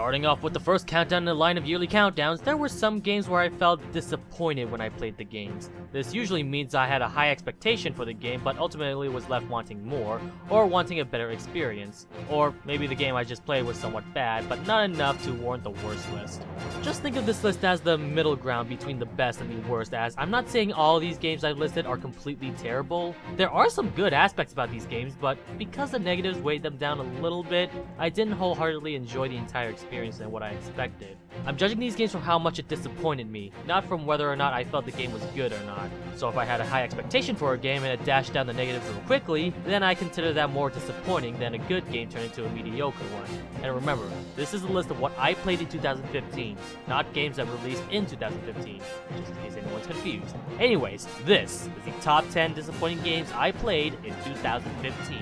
Starting off with the first countdown in the line of yearly countdowns, there were some games where I felt disappointed when I played the games. This usually means I had a high expectation for the game, but ultimately was left wanting more, or wanting a better experience. Or maybe the game I just played was somewhat bad, but not enough to warrant the worst list. Just think of this list as the middle ground between the best and the worst, as I'm not saying all these games I've listed are completely terrible. There are some good aspects about these games, but because the negatives weighed them down a little bit, I didn't wholeheartedly enjoy the entire experience and what I expected. I'm judging these games from how much it disappointed me, not from whether or not I felt the game was good or not. So if I had a high expectation for a game and it dashed down the negatives real quickly, then I consider that more disappointing than a good game turned into a mediocre one. And remember, this is a list of what I played in 2015, not games that released in 2015, just in case anyone's confused. Anyways, this is the top 10 disappointing games I played in 2015.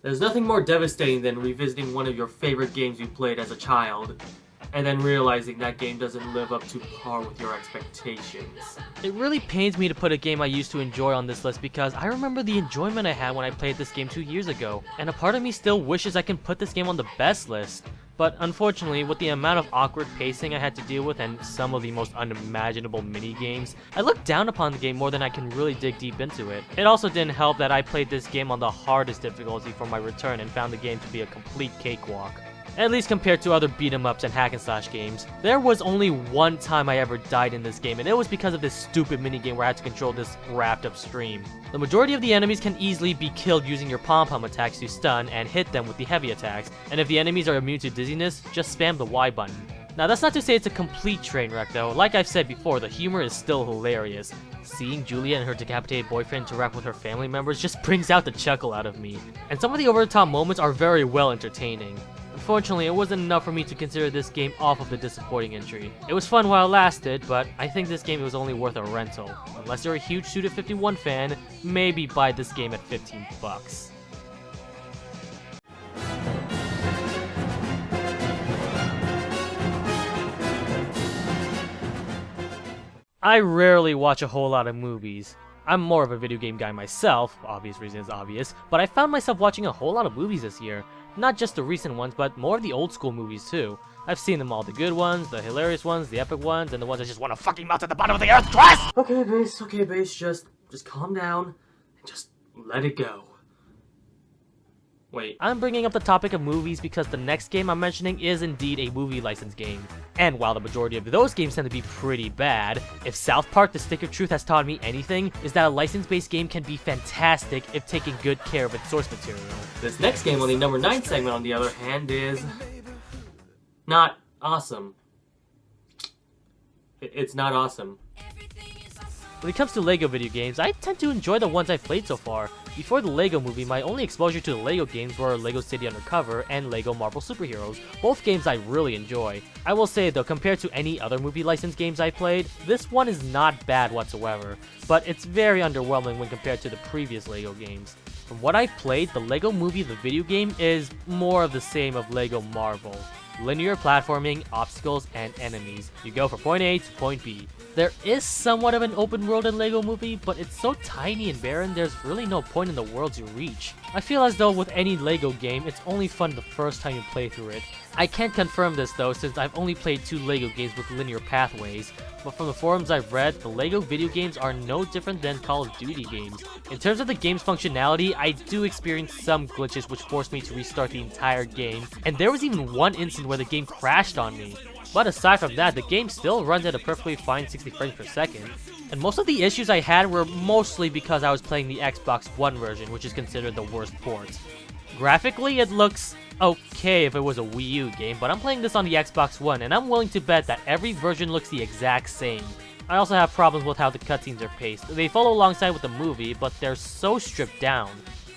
There's nothing more devastating than revisiting one of your favorite games you played as a child, and then realizing that game doesn't live up to par with your expectations. It really pains me to put a game I used to enjoy on this list because I remember the enjoyment I had when I played this game 2 years ago, and a part of me still wishes I can put this game on the best list. But unfortunately, with the amount of awkward pacing I had to deal with and some of the most unimaginable mini-games, I looked down upon the game more than I can really dig deep into it. It also didn't help that I played this game on the hardest difficulty for my return and found the game to be a complete cakewalk. At least compared to other beat-em-ups and hack-and-slash games. There was only one time I ever died in this game, and it was because of this stupid minigame where I had to control this raft upstream. The majority of the enemies can easily be killed using your pom-pom attacks to stun and hit them with the heavy attacks, and if the enemies are immune to dizziness, just spam the Y button. Now that's not to say it's a complete train wreck though. Like I've said before, the humor is still hilarious. Seeing Julia and her decapitated boyfriend interact with her family members just brings out the chuckle out of me. And some of the over-the-top moments are very well entertaining. Unfortunately, it wasn't enough for me to consider this game off of the disappointing entry. It was fun while it lasted, but I think this game was only worth a rental. Unless you're a huge Suda 51 fan, maybe buy this game at $15. I rarely watch a whole lot of movies. I'm more of a video game guy myself, obvious reasons obvious, but I found myself watching a whole lot of movies this year. Not just the recent ones, but more of the old school movies too. I've seen them all, the good ones, the hilarious ones, the epic ones, and the ones that just want to fucking melt at the bottom of the earth crust! Okay, base, just calm down, and just let it go. Wait, I'm bringing up the topic of movies because the next game I'm mentioning is indeed a movie license game. And while the majority of those games tend to be pretty bad, if South Park The Stick of Truth has taught me anything, is that a license-based game can be fantastic if taking good care of its source material. This next game on the number 9 segment, on the other hand, is not awesome. It's not awesome. When it comes to LEGO video games, I tend to enjoy the ones I've played so far. Before the LEGO movie, my only exposure to the LEGO games were LEGO City Undercover and LEGO Marvel Superheroes, both games I really enjoy. I will say though, compared to any other movie license games I played, this one is not bad whatsoever, but it's very underwhelming when compared to the previous LEGO games. From what I've played, the LEGO movie, the video game, is more of the same of LEGO Marvel. Linear platforming, obstacles, and enemies. You go from point A to point B. There is somewhat of an open world in LEGO Movie, but it's so tiny and barren there's really no point in the worlds you reach. I feel as though with any LEGO game, it's only fun the first time you play through it. I can't confirm this though since I've only played 2 LEGO games with linear pathways, but from the forums I've read, the LEGO video games are no different than Call of Duty games. In terms of the game's functionality, I do experience some glitches which forced me to restart the entire game, and there was even one instant where the game crashed on me. But aside from that, the game still runs at a perfectly fine 60 frames per second. And most of the issues I had were mostly because I was playing the Xbox One version, which is considered the worst port. Graphically, it looks okay if it was a Wii U game, but I'm playing this on the Xbox One, and I'm willing to bet that every version looks the exact same. I also have problems with how the cutscenes are paced. They follow alongside with the movie, but they're so stripped down.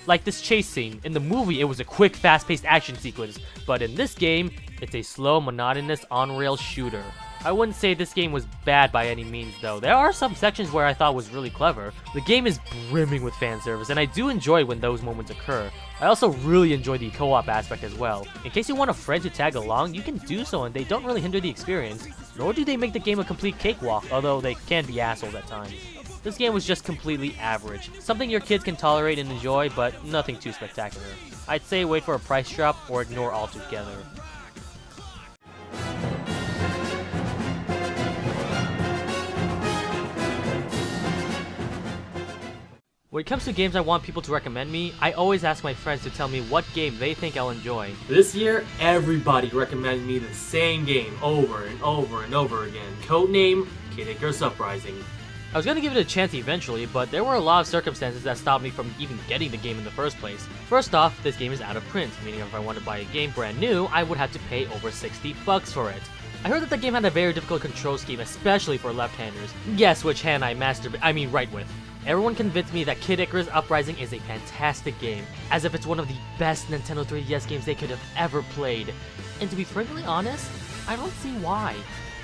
Like this chase scene. In the movie, it was a quick, fast-paced action sequence, but in this game, it's a slow, monotonous, on-rail shooter. I wouldn't say this game was bad by any means though. There are some sections where I thought was really clever. The game is brimming with fan service, and I do enjoy when those moments occur. I also really enjoy the co-op aspect as well. In case you want a friend to tag along, you can do so and they don't really hinder the experience, nor do they make the game a complete cakewalk, although they can be assholes at times. This game was just completely average. Something your kids can tolerate and enjoy, but nothing too spectacular. I'd say wait for a price drop or ignore altogether. When it comes to games I want people to recommend me, I always ask my friends to tell me what game they think I'll enjoy. This year, everybody recommended me the same game over and over and over again. Codename Kid Icarus Uprising. I was gonna give it a chance eventually, but there were a lot of circumstances that stopped me from even getting the game in the first place. First off, this game is out of print, meaning if I wanted to buy a game brand new, I would have to pay over $60 for it. I heard that the game had a very difficult control scheme, especially for left-handers. Guess which hand I right with. Everyone convinced me that Kid Icarus Uprising is a fantastic game, as if it's one of the best Nintendo 3DS games they could have ever played. And to be frankly honest, I don't see why.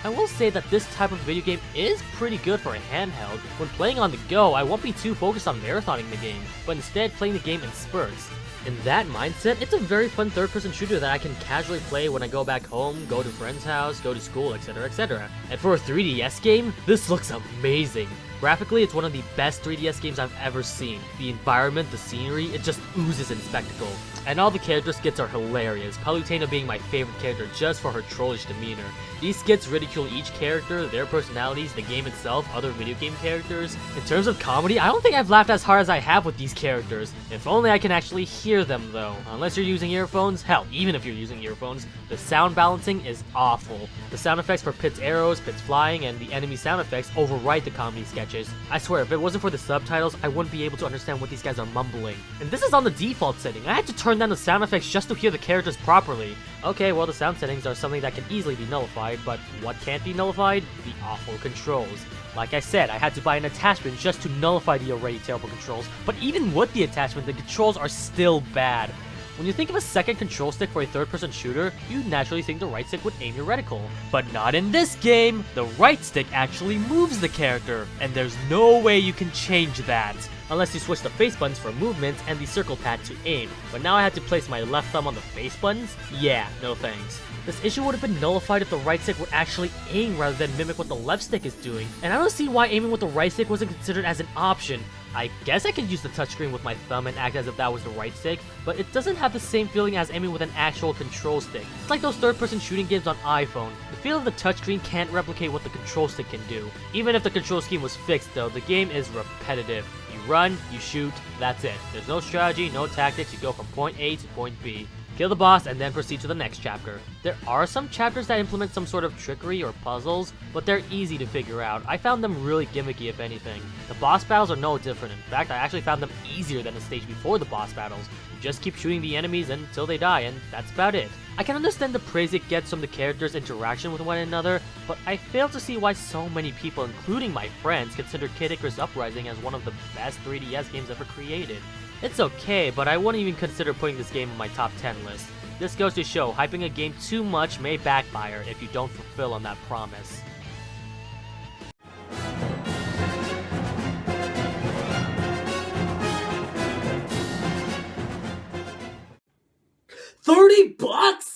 I will say that this type of video game is pretty good for a handheld. When playing on the go, I won't be too focused on marathoning the game, but instead playing the game in spurts. In that mindset, it's a very fun third-person shooter that I can casually play when I go back home, go to a friend's house, go to school, etc, etc. And for a 3DS game, this looks amazing. Graphically, it's one of the best 3DS games I've ever seen. The environment, the scenery, it just oozes in spectacle. And all the character skits are hilarious, Palutena being my favorite character just for her trollish demeanor. These skits ridicule each character, their personalities, the game itself, other video game characters. In terms of comedy, I don't think I've laughed as hard as I have with these characters. If only I can actually hear them though. Unless you're using earphones, hell, even if you're using earphones, the sound balancing is awful. The sound effects for Pit's arrows, Pit's flying, and the enemy sound effects overwrite the comedy sketches. I swear, if it wasn't for the subtitles, I wouldn't be able to understand what these guys are mumbling. And this is on the default setting. I had to turn down the sound effects just to hear the characters properly. Okay, well the sound settings are something that can easily be nullified, but what can't be nullified? The awful controls. Like I said, I had to buy an attachment just to nullify the already terrible controls, but even with the attachment, the controls are still bad. When you think of a second control stick for a third-person shooter, you naturally think the right stick would aim your reticle. But not in this game! The right stick actually moves the character, and there's no way you can change that. Unless you switch the face buttons for movement and the circle pad to aim. But now I had to place my left thumb on the face buttons? Yeah, no thanks. This issue would have been nullified if the right stick would actually aim rather than mimic what the left stick is doing. And I don't see why aiming with the right stick wasn't considered as an option. I guess I could use the touchscreen with my thumb and act as if that was the right stick, but it doesn't have the same feeling as aiming with an actual control stick. It's like those third-person shooting games on iPhone. The feel of the touchscreen can't replicate what the control stick can do. Even if the control scheme was fixed though, the game is repetitive. You run, you shoot, that's it. There's no strategy, no tactics, you go from point A to point B. Kill the boss and then proceed to the next chapter. There are some chapters that implement some sort of trickery or puzzles, but they're easy to figure out. I found them really gimmicky if anything. The boss battles are no different. In fact, I actually found them easier than the stage before the boss battles. You just keep shooting the enemies until they die, and that's about it. I can understand the praise it gets from the characters' interaction with one another, but I fail to see why so many people, including my friends, consider Kid Icarus Uprising as one of the best 3DS games ever created. It's okay, but I wouldn't even consider putting this game on my top 10 list. This goes to show, hyping a game too much may backfire if you don't fulfill on that promise. $30?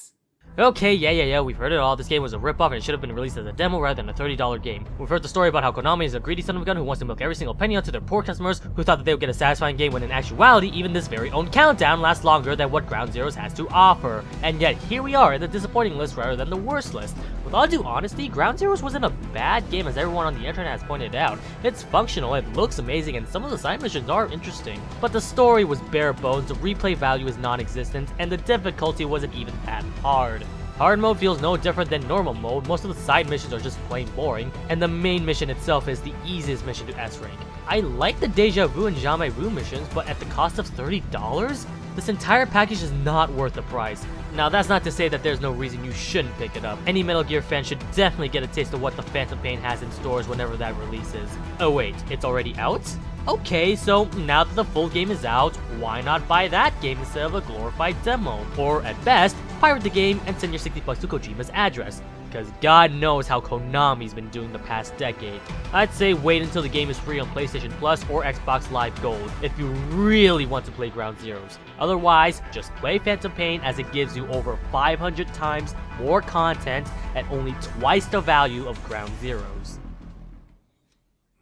Okay, yeah, we've heard it all. This game was a ripoff and it should have been released as a demo rather than a $30 game. We've heard the story about how Konami is a greedy son of a gun who wants to milk every single penny onto their poor customers who thought that they would get a satisfying game when in actuality, even this very own countdown lasts longer than what Ground Zeroes has to offer. And yet, here we are in the disappointing list rather than the worst list. With all due honesty, Ground Zeroes wasn't a bad game as everyone on the internet has pointed out. It's functional, it looks amazing, and some of the side missions are interesting. But the story was bare bones, the replay value is non-existent, and the difficulty wasn't even that hard. Hard mode feels no different than normal mode, most of the side missions are just plain boring, and the main mission itself is the easiest mission to S rank. I like the Deja Vu and Jamais Vu missions, but at the cost of $30? This entire package is not worth the price. Now that's not to say that there's no reason you shouldn't pick it up. Any Metal Gear fan should definitely get a taste of what the Phantom Pain has in stores whenever that releases. Oh wait, it's already out? Okay, so now that the full game is out, why not buy that game instead of a glorified demo? Or at best, pirate the game and send your $60 to Kojima's address. Because God knows how Konami's been doing the past decade. I'd say wait until the game is free on PlayStation Plus or Xbox Live Gold if you really want to play Ground Zeroes. Otherwise, just play Phantom Pain as it gives you over 500 times more content at only twice the value of Ground Zeroes.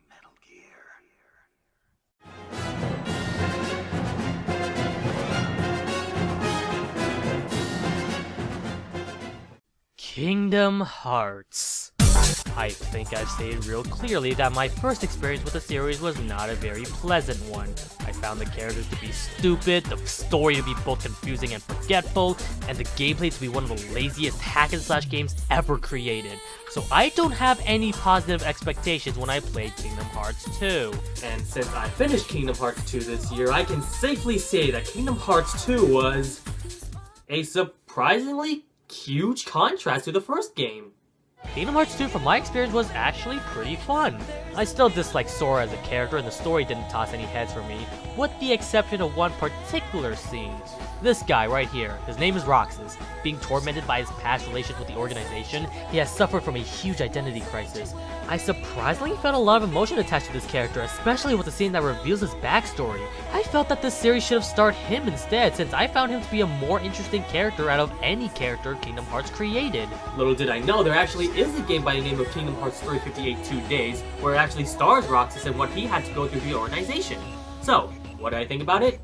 Metal Gear. Kingdom Hearts. I think I've stated real clearly that my first experience with the series was not a very pleasant one. I found the characters to be stupid, the story to be both confusing and forgetful, and the gameplay to be one of the laziest hack and slash games ever created. So I don't have any positive expectations when I played Kingdom Hearts 2. And since I finished Kingdom Hearts 2 this year, I can safely say that Kingdom Hearts 2 was a surprisingly huge contrast to the first game. Kingdom Hearts 2 from my experience was actually pretty fun. I still dislike Sora as a character and the story didn't toss any heads for me, with the exception of one particular scene. This guy right here, his name is Roxas. Being tormented by his past relations with the organization, he has suffered from a huge identity crisis. I surprisingly felt a lot of emotion attached to this character, especially with the scene that reveals his backstory. I felt that this series should have starred him instead, since I found him to be a more interesting character out of any character Kingdom Hearts created. Little did I know, there actually is a game by the name of Kingdom Hearts 358 2 Days, where it actually stars Roxas and what he had to go through the organization. So, what did I think about it?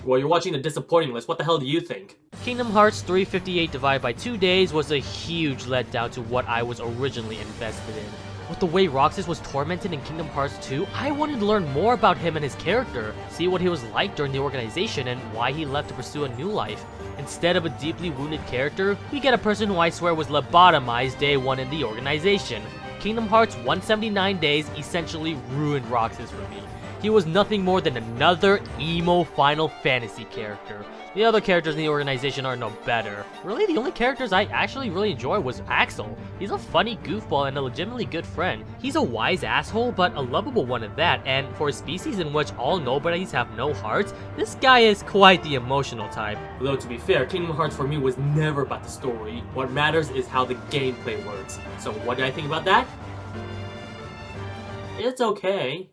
Well, you're watching the disappointing list, what the hell do you think? Kingdom Hearts 358 divided by 2 days was a huge letdown to what I was originally invested in. With the way Roxas was tormented in Kingdom Hearts 2, I wanted to learn more about him and his character, see what he was like during the organization and why he left to pursue a new life. Instead of a deeply wounded character, we get a person who I swear was lobotomized day one in the organization. Kingdom Hearts 179 Days essentially ruined Roxas for me. He was nothing more than another emo Final Fantasy character. The other characters in the organization are no better. Really, the only characters I actually really enjoy was Axel. He's a funny goofball and a legitimately good friend. He's a wise asshole, but a lovable one at that, and for a species in which all nobodies have no hearts, this guy is quite the emotional type. Though to be fair, Kingdom Hearts for me was never about the story. What matters is how the gameplay works. So what do I think about that? It's okay.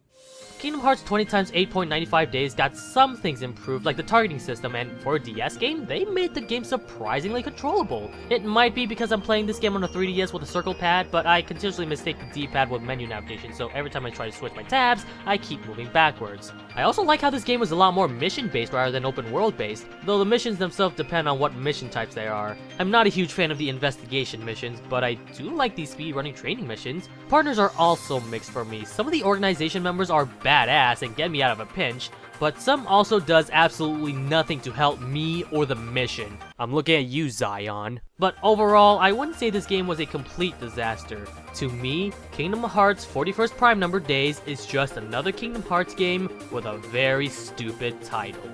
Kingdom Hearts 20 x 8.95 days got some things improved, like the targeting system, and for a DS game, they made the game surprisingly controllable. It might be because I'm playing this game on a 3DS with a circle pad, but I continuously mistake the D-pad with menu navigation, so every time I try to switch my tabs, I keep moving backwards. I also like how this game is a lot more mission-based rather than open-world-based, though the missions themselves depend on what mission types they are. I'm not a huge fan of the investigation missions, but I do like these speedrunning training missions. Partners are also mixed for me. Some of the organization members are badass and get me out of a pinch, but some also does absolutely nothing to help me or the mission. I'm looking at you, Zion. But overall, I wouldn't say this game was a complete disaster. To me, Kingdom Hearts 41st Prime Number Days is just another Kingdom Hearts game with a very stupid title.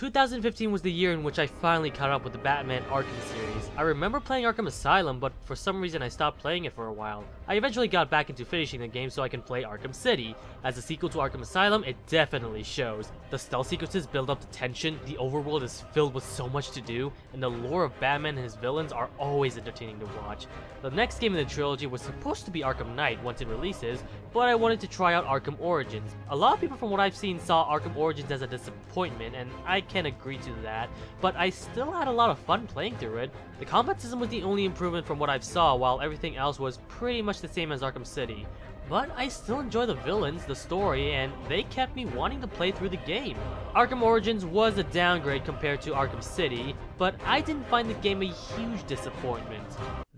2015 was the year in which I finally caught up with the Batman Arkham series. I remember playing Arkham Asylum, but for some reason I stopped playing it for a while. I eventually got back into finishing the game so I can play Arkham City. As a sequel to Arkham Asylum, it definitely shows. The stealth sequences build up the tension, the overworld is filled with so much to do, and the lore of Batman and his villains are always entertaining to watch. The next game in the trilogy was supposed to be Arkham Knight once it releases, but I wanted to try out Arkham Origins. A lot of people from what I've seen saw Arkham Origins as a disappointment, and I can agree to that, but I still had a lot of fun playing through it. The combat system was the only improvement from what I've saw, while everything else was pretty much the same as Arkham City. But I still enjoy the villains, the story, and they kept me wanting to play through the game. Arkham Origins was a downgrade compared to Arkham City, but I didn't find the game a huge disappointment.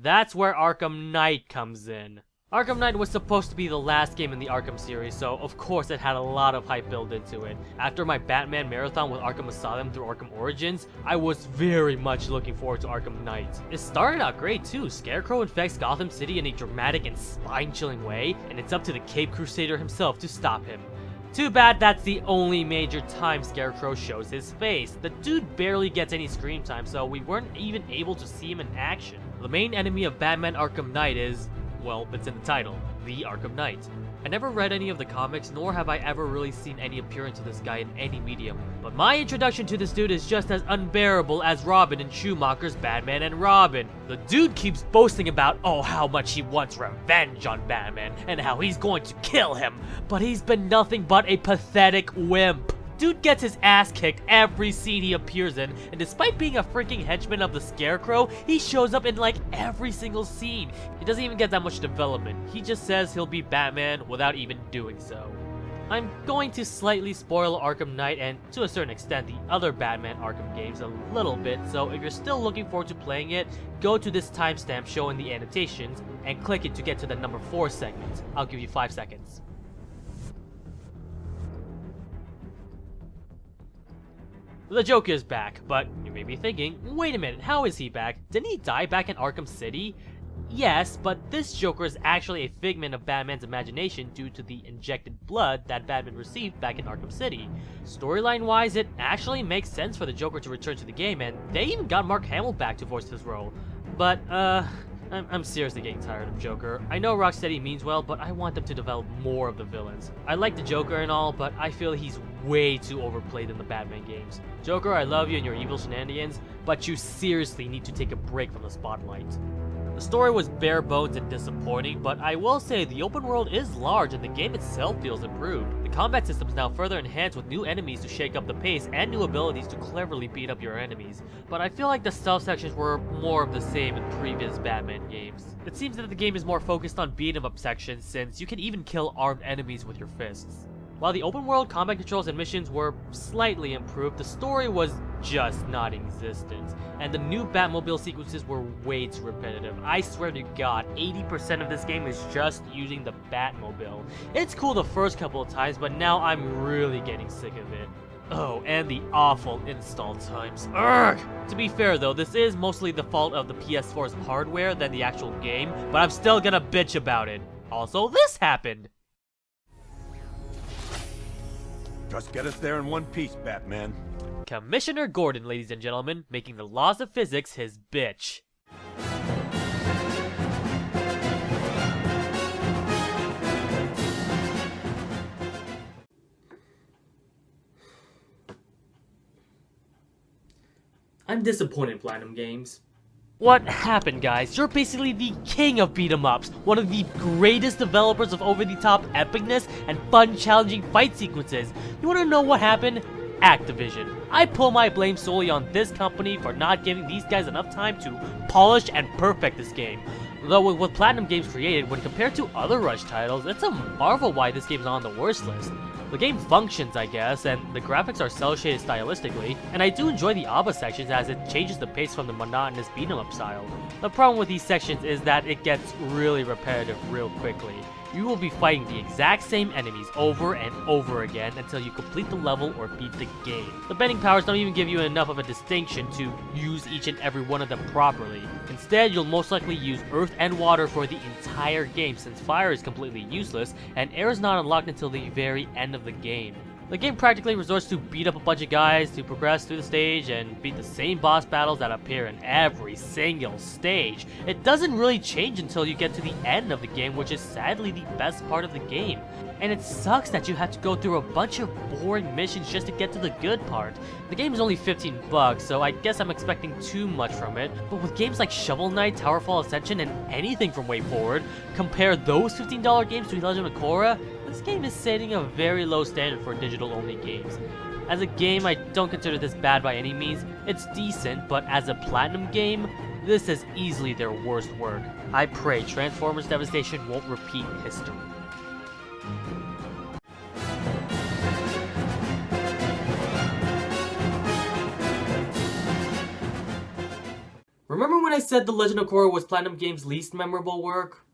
That's where Arkham Knight comes in. Arkham Knight was supposed to be the last game in the Arkham series, so of course it had a lot of hype built into it. After my Batman marathon with Arkham Asylum through Arkham Origins, I was very much looking forward to Arkham Knight. It started out great too. Scarecrow infects Gotham City in a dramatic and spine-chilling way, and it's up to the Cape Crusader himself to stop him. Too bad that's the only major time Scarecrow shows his face. The dude barely gets any screen time, so we weren't even able to see him in action. The main enemy of Batman Arkham Knight is, well, it's in the title, the Arkham Knight. I never read any of the comics, nor have I ever really seen any appearance of this guy in any medium, but my introduction to this dude is just as unbearable as Robin in Schumacher's Batman and Robin. The dude keeps boasting about, oh, how much he wants revenge on Batman, and how he's going to kill him, but he's been nothing but a pathetic wimp. Dude gets his ass kicked every scene he appears in, and despite being a freaking henchman of the Scarecrow, he shows up in like every single scene. He doesn't even get that much development. He just says he'll be Batman without even doing so. I'm going to slightly spoil Arkham Knight and, to a certain extent, the other Batman Arkham games a little bit, so if you're still looking forward to playing it, go to this timestamp shown in the annotations and click it to get to the number 4 segment. I'll give you 5 seconds. The Joker is back, but you may be thinking, wait a minute, how is he back? Didn't he die back in Arkham City? Yes, but this Joker is actually a figment of Batman's imagination due to the injected blood that Batman received back in Arkham City. Storyline-wise, it actually makes sense for the Joker to return to the game, and they even got Mark Hamill back to voice his role. But, I'm seriously getting tired of Joker. I know Rocksteady means well, but I want them to develop more of the villains. I like the Joker and all, but I feel he's way too overplayed in the Batman games. Joker, I love you and your evil shenanigans, but you seriously need to take a break from the spotlight. The story was bare bones and disappointing, but I will say the open world is large and the game itself feels improved. The combat system is now further enhanced with new enemies to shake up the pace and new abilities to cleverly beat up your enemies. But I feel like the stealth sections were more of the same in previous Batman games. It seems that the game is more focused on beat 'em up sections since you can even kill armed enemies with your fists. While the open world combat controls and missions were slightly improved, the story was just non-existent, and the new Batmobile sequences were way too repetitive. I swear to God, 80% of this game is just using the Batmobile. It's cool the first couple of times, but now I'm really getting sick of it. Oh, and the awful install times. Urgh! To be fair though, this is mostly the fault of the PS4's hardware than the actual game, but I'm still gonna bitch about it. Also, this happened! Just get us there in one piece, Batman. Commissioner Gordon, ladies and gentlemen, making the laws of physics his bitch. I'm disappointed in Platinum Games. What happened, guys? You're basically the king of beat-em-ups, one of the greatest developers of over-the-top epicness and fun, challenging fight sequences. You wanna know what happened? Activision. I pull my blame solely on this company for not giving these guys enough time to polish and perfect this game. Though with what Platinum Games created, when compared to other Rush titles, it's a marvel why this game's on the worst list. The game functions, I guess, and the graphics are cel-shaded stylistically, and I do enjoy the ABBA sections as it changes the pace from the monotonous beat-em-up style. The problem with these sections is that it gets really repetitive real quickly. You will be fighting the exact same enemies over and over again until you complete the level or beat the game. The bending powers don't even give you enough of a distinction to use each and every one of them properly. Instead, you'll most likely use earth and water for the entire game since fire is completely useless and air is not unlocked until the very end of the game. The game practically resorts to beat up a bunch of guys to progress through the stage and beat the same boss battles that appear in every single stage. It doesn't really change until you get to the end of the game, which is sadly the best part of the game. And it sucks that you have to go through a bunch of boring missions just to get to the good part. The game is only $15, so I guess I'm expecting too much from it, but with games like Shovel Knight, Towerfall Ascension, and anything from Way Forward, compare those $15 games to Legend of Korra, this game is setting a very low standard for digital-only games. As a game, I don't consider this bad by any means. It's decent, but as a Platinum game, this is easily their worst work. I pray Transformers Devastation won't repeat history. Remember when I said The Legend of Korra was Platinum Games' least memorable work?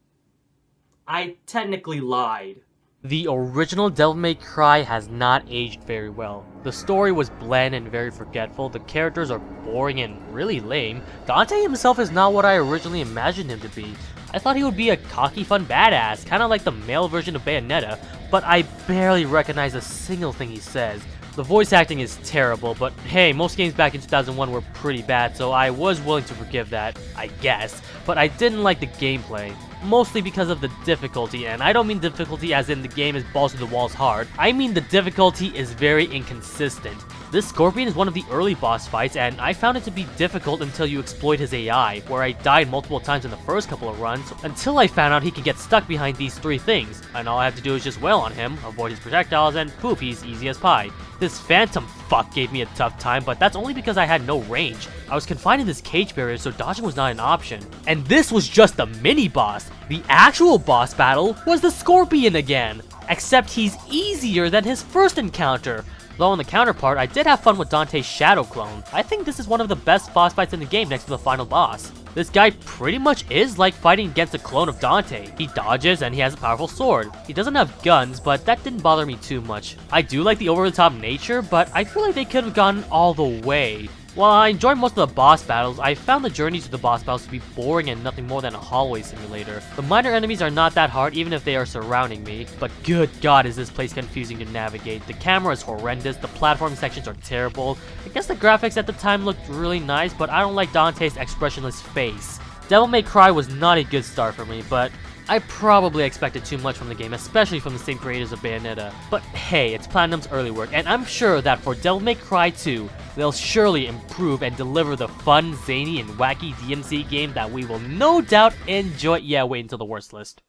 I technically lied. The original Devil May Cry has not aged very well. The story was bland and very forgetful, the characters are boring and really lame. Dante himself is not what I originally imagined him to be. I thought he would be a cocky fun badass, kinda like the male version of Bayonetta, but I barely recognize a single thing he says. The voice acting is terrible, but hey, most games back in 2001 were pretty bad, so I was willing to forgive that, I guess. But I didn't like the gameplay, mostly because of the difficulty, and I don't mean difficulty as in the game is balls to the walls hard. I mean the difficulty is very inconsistent. This Scorpion is one of the early boss fights, and I found it to be difficult until you exploit his AI, where I died multiple times in the first couple of runs, until I found out he can get stuck behind these 3 things, and all I have to do is just wail on him, avoid his projectiles, and poof, he's easy as pie. This Phantom fuck gave me a tough time, but that's only because I had no range. I was confined in this cage barrier, so dodging was not an option. And this was just the mini-boss. The actual boss battle was the Scorpion again, except he's easier than his first encounter. Though on the counterpart, I did have fun with Dante's Shadow clone. I think this is one of the best boss fights in the game next to the final boss. This guy pretty much is like fighting against a clone of Dante. He dodges and he has a powerful sword. He doesn't have guns, but that didn't bother me too much. I do like the over-the-top nature, but I feel like they could have gone all the way. While I enjoyed most of the boss battles, I found the journeys to the boss battles to be boring and nothing more than a hallway simulator. The minor enemies are not that hard even if they are surrounding me, but good god is this place confusing to navigate. The camera is horrendous, the platforming sections are terrible. I guess the graphics at the time looked really nice, but I don't like Dante's expressionless face. Devil May Cry was not a good start for me, but I probably expected too much from the game, especially from the same creators of Bayonetta. But hey, it's Platinum's early work, and I'm sure that for Devil May Cry 2, they'll surely improve and deliver the fun, zany, and wacky DMC game that we will no doubt enjoy. Yeah, wait until the worst list.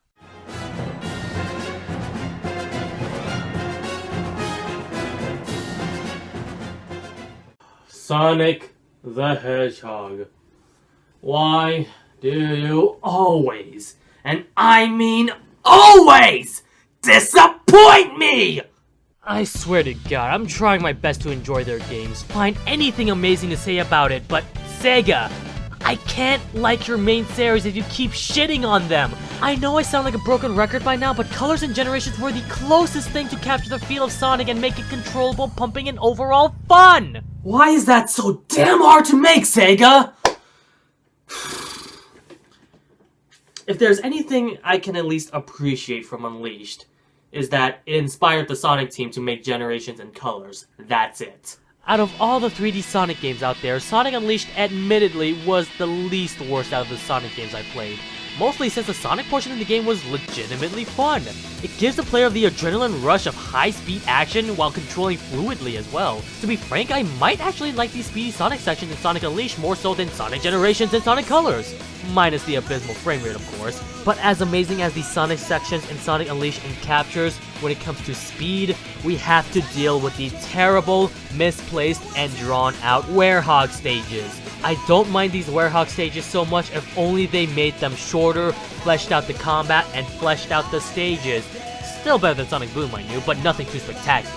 Sonic the Hedgehog. Why do you always, and I mean always, disappoint me? I swear to god, I'm trying my best to enjoy their games, find anything amazing to say about it, but Sega, I can't like your main series if you keep shitting on them. I know I sound like a broken record by now, but Colors and Generations were the closest thing to capture the feel of Sonic and make it controllable, pumping, and overall fun! Why is that so damn hard to make, Sega? If there's anything I can at least appreciate from Unleashed, is that it inspired the Sonic team to make Generations and Colors. That's it. Out of all the 3D Sonic games out there, Sonic Unleashed admittedly was the least worst out of the Sonic games I played. Mostly since the Sonic portion of the game was legitimately fun. It gives the player the adrenaline rush of high-speed action while controlling fluidly as well. To be frank, I might actually like these speedy Sonic sections in Sonic Unleashed more so than Sonic Generations and Sonic Colors. Minus the abysmal frame rate, of course. But as amazing as these Sonic sections in Sonic Unleashed and captures, when it comes to speed, we have to deal with the terrible, misplaced, and drawn-out Werehog stages. I don't mind these Werehog stages so much if only they made them shorter, fleshed out the combat, and fleshed out the stages. Still better than Sonic Boom, I knew, but nothing too spectacular.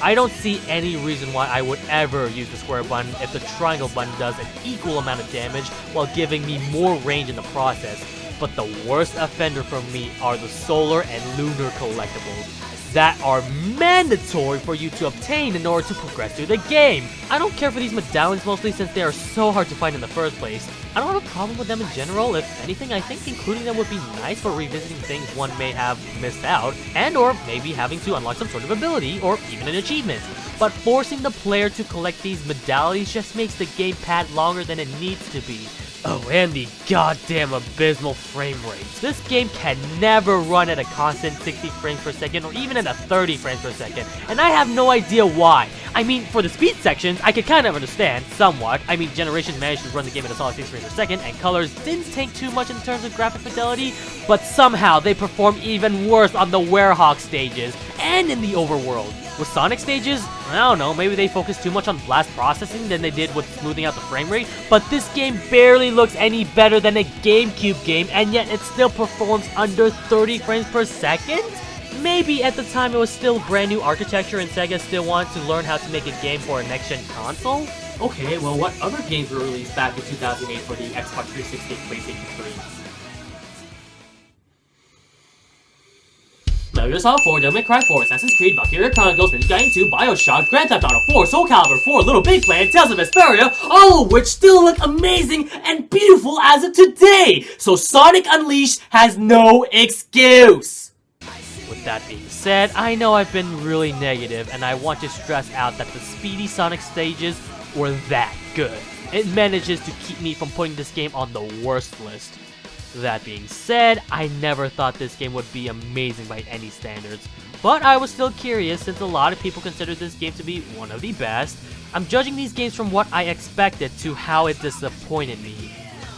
I don't see any reason why I would ever use the square button if the triangle button does an equal amount of damage while giving me more range in the process. But the worst offender for me are the solar and lunar collectibles that are mandatory for you to obtain in order to progress through the game. I don't care for these medallions mostly since they are so hard to find in the first place. I don't have a problem with them in general. If anything, I think including them would be nice for revisiting things one may have missed out, and or maybe having to unlock some sort of ability, or even an achievement. But forcing the player to collect these medallions just makes the gamepad longer than it needs to be. Oh, and the goddamn abysmal frame rates. This game can never run at a constant 60 frames per second or even at a 30 frames per second, and I have no idea why. I mean, for the speed sections, I could kind of understand, somewhat. I mean, Generations managed to run the game at a solid 60 frames per second, and Colors didn't take too much in terms of graphic fidelity, but somehow they perform even worse on the Werehog stages, and in the overworld. With Sonic stages, I don't know, maybe they focus too much on blast processing than they did with smoothing out the frame rate, but this game barely looks any better than a GameCube game, and yet it still performs under 30 frames per second? Maybe at the time it was still brand new architecture and Sega still wanted to learn how to make a game for a next-gen console? Okay, well what other games were released back in 2008 for the Xbox 360 and PlayStation 3? Metal Gear Solid 4, Devil May Cry 4, Assassin's Creed, Valkyria Chronicles, Ninja Gaiden 2, Bioshock, Grand Theft Auto 4, Soul Calibur 4, Little Big Planet, Tales of Vesperia, all of which still look amazing and beautiful as of today! So Sonic Unleashed has no excuse! With that being said, I know I've been really negative, and I want to stress out that the speedy Sonic stages were that good. It manages to keep me from putting this game on the worst list. That being said, I never thought this game would be amazing by any standards, but I was still curious since a lot of people consider this game to be one of the best. I'm judging these games from what I expected to how it disappointed me.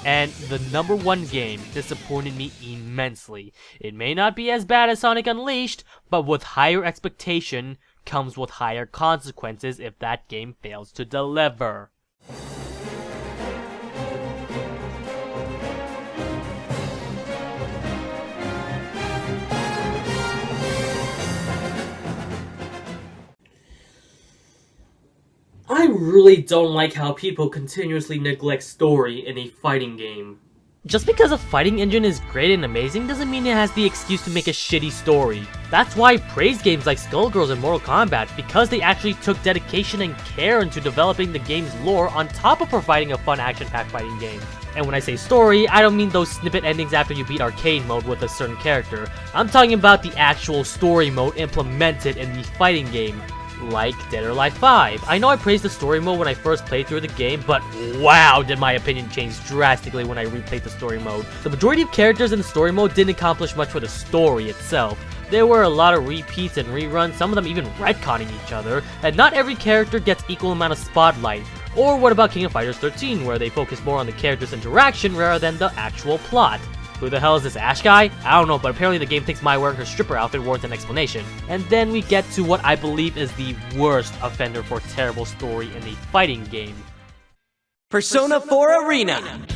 And the number one game disappointed me immensely. It may not be as bad as Sonic Unleashed, but with higher expectation comes with higher consequences if that game fails to deliver. I really don't like how people continuously neglect story in a fighting game. Just because a fighting engine is great and amazing doesn't mean it has the excuse to make a shitty story. That's why I praise games like Skullgirls and Mortal Kombat, because they actually took dedication and care into developing the game's lore on top of providing a fun action-packed fighting game. And when I say story, I don't mean those snippet endings after you beat arcade mode with a certain character. I'm talking about the actual story mode implemented in the fighting game. Like Dead or Alive 5. I know I praised the story mode when I first played through the game, but wow, did my opinion change drastically when I replayed the story mode. The majority of characters in the story mode didn't accomplish much for the story itself. There were a lot of repeats and reruns, some of them even retconning each other, and not every character gets equal amount of spotlight. Or what about King of Fighters 13, where they focus more on the character's interaction rather than the actual plot? Who the hell is this Ash guy? I don't know, but apparently the game thinks my wearing her stripper outfit warrants an explanation. And then we get to what I believe is the worst offender for terrible story in a fighting game. Persona 4 Arena!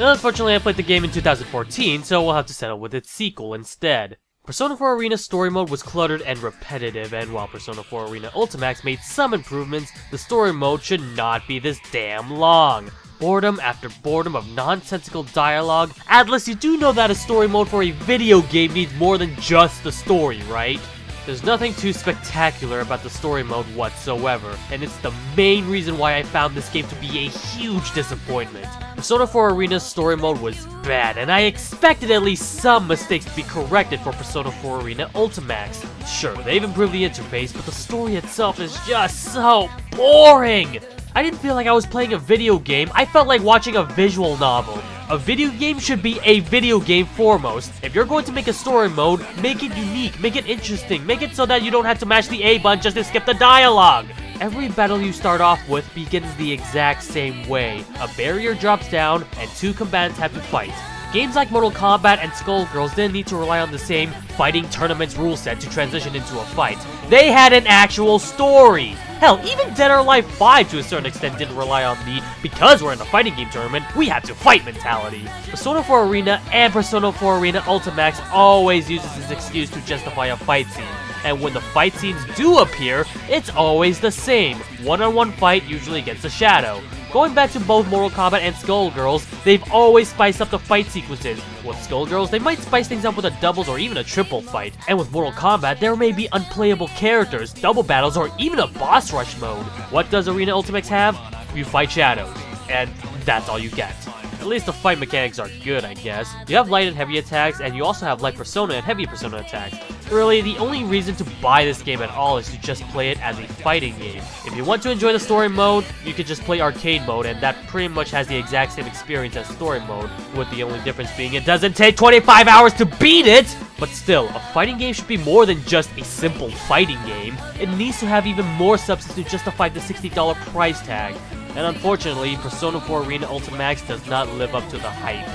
Unfortunately, I played the game in 2014, so we'll have to settle with its sequel instead. Persona 4 Arena's story mode was cluttered and repetitive, and while Persona 4 Arena Ultimax made some improvements, the story mode should not be this damn long. Boredom after boredom of nonsensical dialogue. Atlas, you do know that a story mode for a video game needs more than just the story, right? There's nothing too spectacular about the story mode whatsoever, and it's the main reason why I found this game to be a huge disappointment. Persona 4 Arena's story mode was bad, and I expected at least some mistakes to be corrected for Persona 4 Arena Ultimax. Sure, they've improved the interface, but the story itself is just so boring! I didn't feel like I was playing a video game, I felt like watching a visual novel. A video game should be a video game foremost. If you're going to make a story mode, make it unique, make it interesting, make it so that you don't have to mash the A button just to skip the dialogue. Every battle you start off with begins the exact same way. A barrier drops down, and two combatants have to fight. Games like Mortal Kombat and Skullgirls didn't need to rely on the same fighting tournaments rule set to transition into a fight. They had an actual story! Hell, even Dead or Alive 5 to a certain extent didn't rely on the because we're in a fighting game tournament, we have to fight mentality. Persona 4 Arena and Persona 4 Arena Ultimax always uses this excuse to justify a fight scene. And when the fight scenes do appear, it's always the same. One-on-one fight usually against a shadow. Going back to both Mortal Kombat and Skullgirls, they've always spiced up the fight sequences. With Skullgirls, they might spice things up with a doubles or even a triple fight. And with Mortal Kombat, there may be unplayable characters, double battles, or even a boss rush mode. What does Arena Ultimax have? You fight shadows. And that's all you get. At least the fight mechanics are good, I guess. You have light and heavy attacks, and you also have light Persona and heavy Persona attacks. Really, the only reason to buy this game at all is to just play it as a fighting game. If you want to enjoy the story mode, you could just play arcade mode, and that pretty much has the exact same experience as story mode, with the only difference being it doesn't take 25 hours to beat it! But still, a fighting game should be more than just a simple fighting game. It needs to have even more substance to justify the $60 price tag. And unfortunately, Persona 4 Arena Ultimax does not live up to the hype.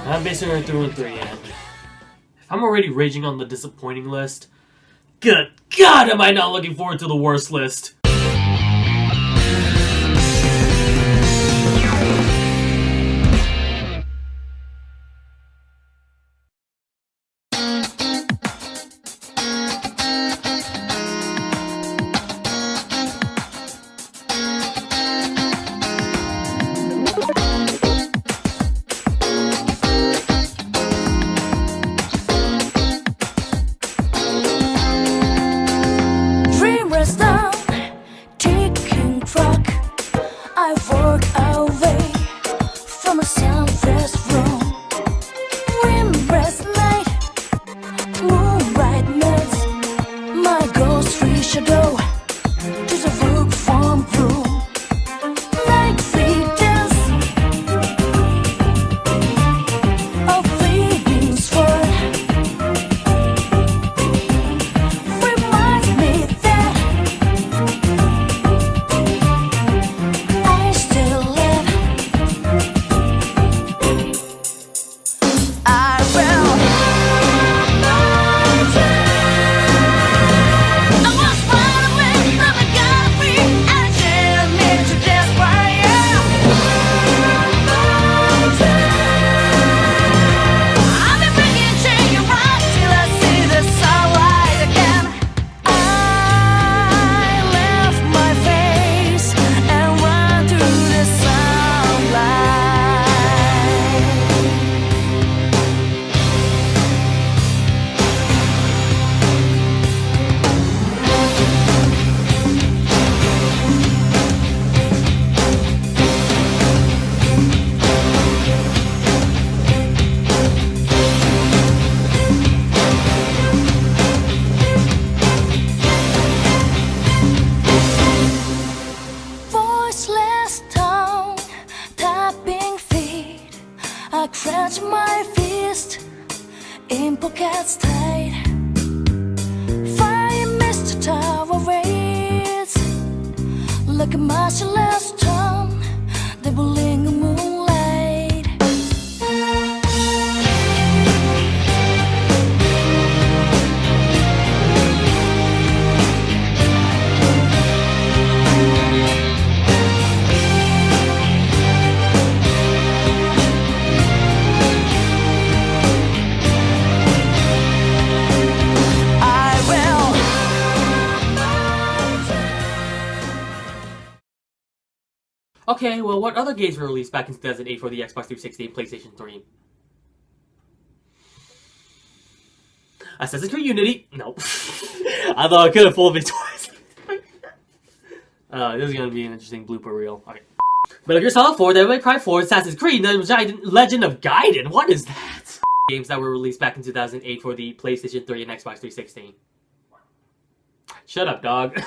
I'm basically through and through, yeah. If I'm already raging on the disappointing list, good God, am I not looking forward to the worst list? Clench my fist in pockets tight. Fire mist tower rays like a martial stone, dabbling in moonlight. Okay, well, what other games were released back in 2008 for the Xbox 360 and PlayStation 3? Assassin's Creed Unity? Nope. I thought I could have fooled me twice. This is gonna be an interesting blooper reel. Okay. Metal Gear Solid 4, Devil May Cry 4, Assassin's Creed, Legend of Gaiden. What is that? Games that were released back in 2008 for the PlayStation 3 and Xbox 360. Shut up, dog.